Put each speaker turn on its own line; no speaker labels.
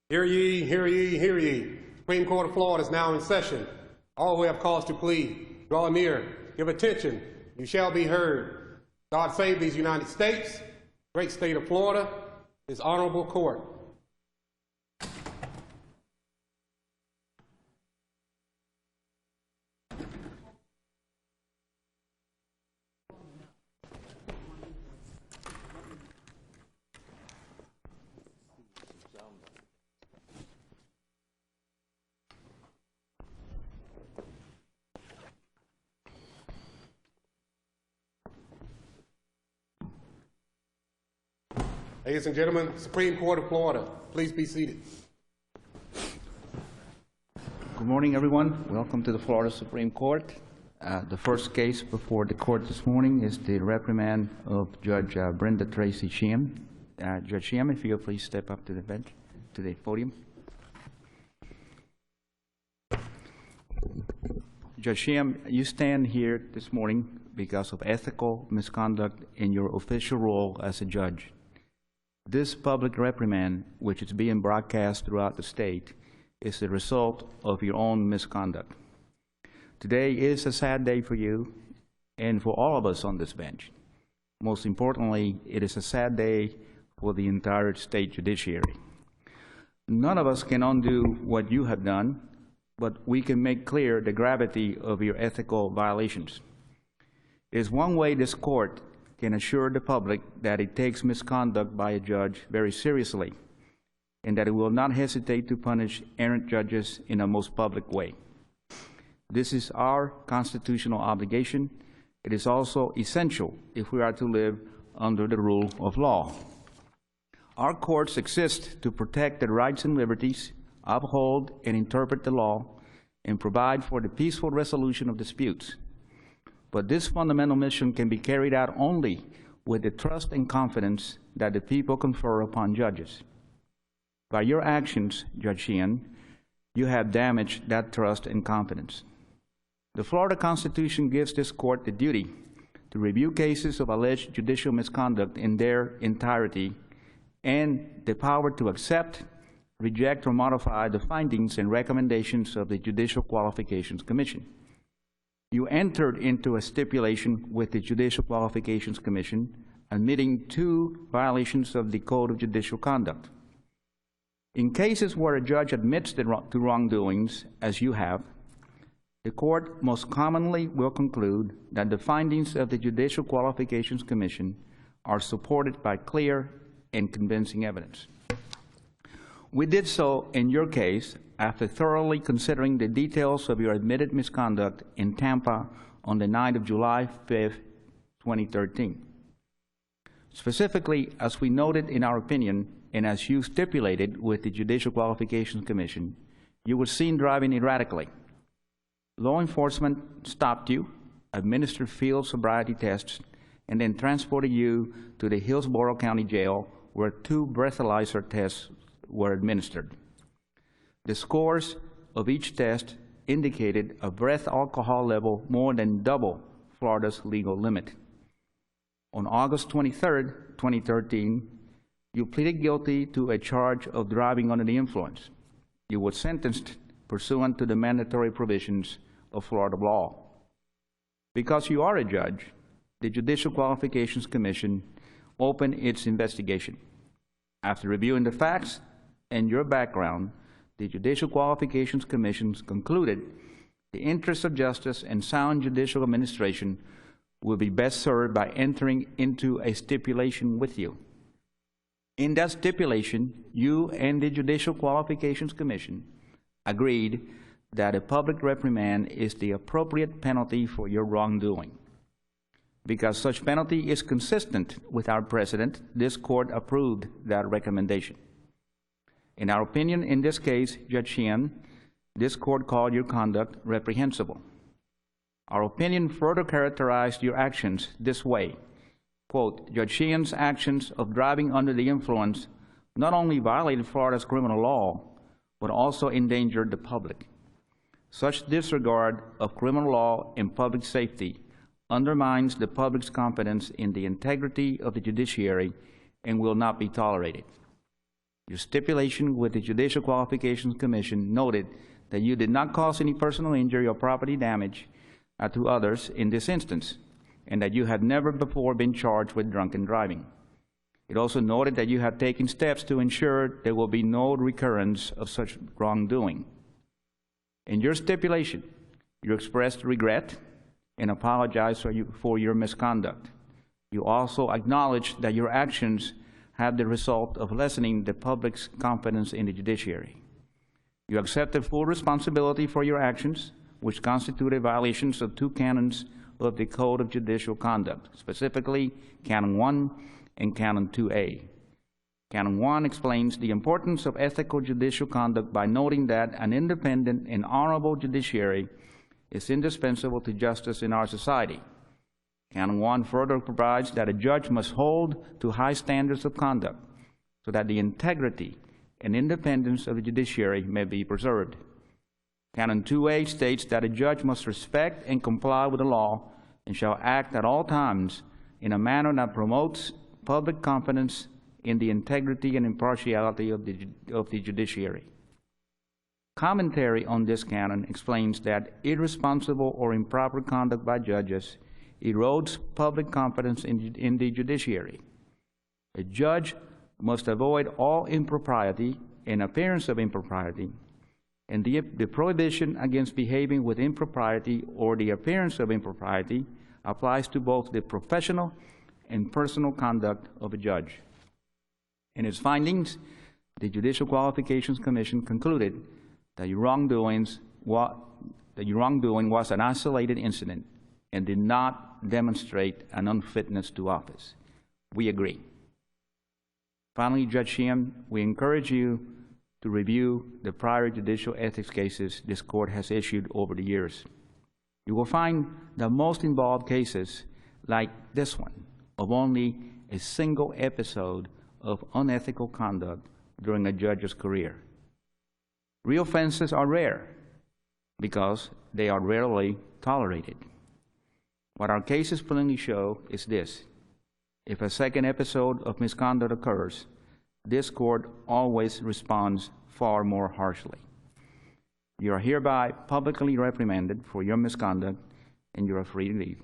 Hear ye, hear ye, hear ye. Supreme Court of Florida is now in session. All who have cause to plead, draw near, give attention. You shall be heard. God save these United States, great state of Florida, His honorable court. Ladies and gentlemen, Supreme Court of Florida, please be seated.
Good morning, everyone. Welcome to the Florida Supreme Court. The first case before the court this morning is the reprimand of Judge Brenda Tracy Sheehan. Judge Sheehan, if you'll please step up to the bench, to the podium. Judge Sheehan, you stand here this morning because of ethical misconduct in your official role as a judge. This public reprimand, which is being broadcast throughout the state, is the result of your own misconduct. Today is a sad day for you and for all of us on this bench. Most importantly, it is a sad day for the entire state judiciary. None of us can undo what you have done, but we can make clear the gravity of your ethical violations. It is one way this court can assure the public that it takes misconduct by a judge very seriously and that it will not hesitate to punish errant judges in a most public way. This is our constitutional obligation. It is also essential if we are to live under the rule of law. Our courts exist to protect the rights and liberties, uphold and interpret the law, and provide for the peaceful resolution of disputes. But this fundamental mission can be carried out only with the trust and confidence that the people confer upon judges. By your actions, Judge Sheehan, you have damaged that trust and confidence. The Florida Constitution gives this court the duty to review cases of alleged judicial misconduct in their entirety and the power to accept, reject, or modify the findings and recommendations of the Judicial Qualifications Commission. You entered into a stipulation with the Judicial Qualifications Commission admitting 2 violations of the Code of Judicial Conduct. In cases where a judge admits to wrongdoings, as you have, the court most commonly will conclude that the findings of the Judicial Qualifications Commission are supported by clear and convincing evidence. We did so in your case after thoroughly considering the details of your admitted misconduct in Tampa on the night of July 5, 2013. Specifically, as we noted in our opinion, and as you stipulated with the Judicial Qualifications Commission, you were seen driving erratically. Law enforcement stopped you, administered field sobriety tests, and then transported you to the Hillsborough County Jail, where 2 breathalyzer tests were administered. The scores of each test indicated a breath alcohol level more than double Florida's legal limit. On August 23, 2013, you pleaded guilty to a charge of driving under the influence. You were sentenced pursuant to the mandatory provisions of Florida law. Because you are a judge, the Judicial Qualifications Commission opened its investigation. After reviewing the facts and your background, the Judicial Qualifications Commission concluded the interests of justice and sound judicial administration will be best served by entering into a stipulation with you. In that stipulation, you and the Judicial Qualifications Commission agreed that a public reprimand is the appropriate penalty for your wrongdoing. Because such penalty is consistent with our precedent, this court approved that recommendation. In our opinion, in this case, Judge Sheehan, this court called your conduct reprehensible. Our opinion further characterized your actions this way. Quote, Judge Sheehan's actions of driving under the influence not only violated Florida's criminal law, but also endangered the public. Such disregard of criminal law and public safety undermines the public's confidence in the integrity of the judiciary and will not be tolerated. Your stipulation with the Judicial Qualifications Commission noted that you did not cause any personal injury or property damage to others in this instance, and that you had never before been charged with drunken driving. It also noted that you had taken steps to ensure there will be no recurrence of such wrongdoing. In your stipulation, you expressed regret and apologized for your misconduct. You also acknowledged that your actions had the result of lessening the public's confidence in the judiciary. You accepted full responsibility for your actions, which constituted violations of 2 canons of the Code of Judicial Conduct, specifically Canon 1 and Canon 2A. Canon 1 explains the importance of ethical judicial conduct by noting that an independent and honorable judiciary is indispensable to justice in our society. Canon 1 further provides that a judge must hold to high standards of conduct so that the integrity and independence of the judiciary may be preserved. Canon 2A states that a judge must respect and comply with the law and shall act at all times in a manner that promotes public confidence in the integrity and impartiality of the judiciary. Commentary on this canon explains that irresponsible or improper conduct by judges erodes public confidence in the judiciary. A judge must avoid all impropriety and appearance of impropriety, and the prohibition against behaving with impropriety or the appearance of impropriety applies to both the professional and personal conduct of a judge. In its findings, the Judicial Qualifications Commission concluded that your wrongdoing was an isolated incident and did not demonstrate an unfitness to office. We agree. Finally, Judge Sheehan, we encourage you to review the prior judicial ethics cases this court has issued over the years. You will find that most involve cases like this one, of only a single episode of unethical conduct during a judge's career. Reoffenses are rare because they are rarely tolerated. What our cases plainly show is this: if a second episode of misconduct occurs, this court always responds far more harshly. You are hereby publicly reprimanded for your misconduct, and you are free to leave.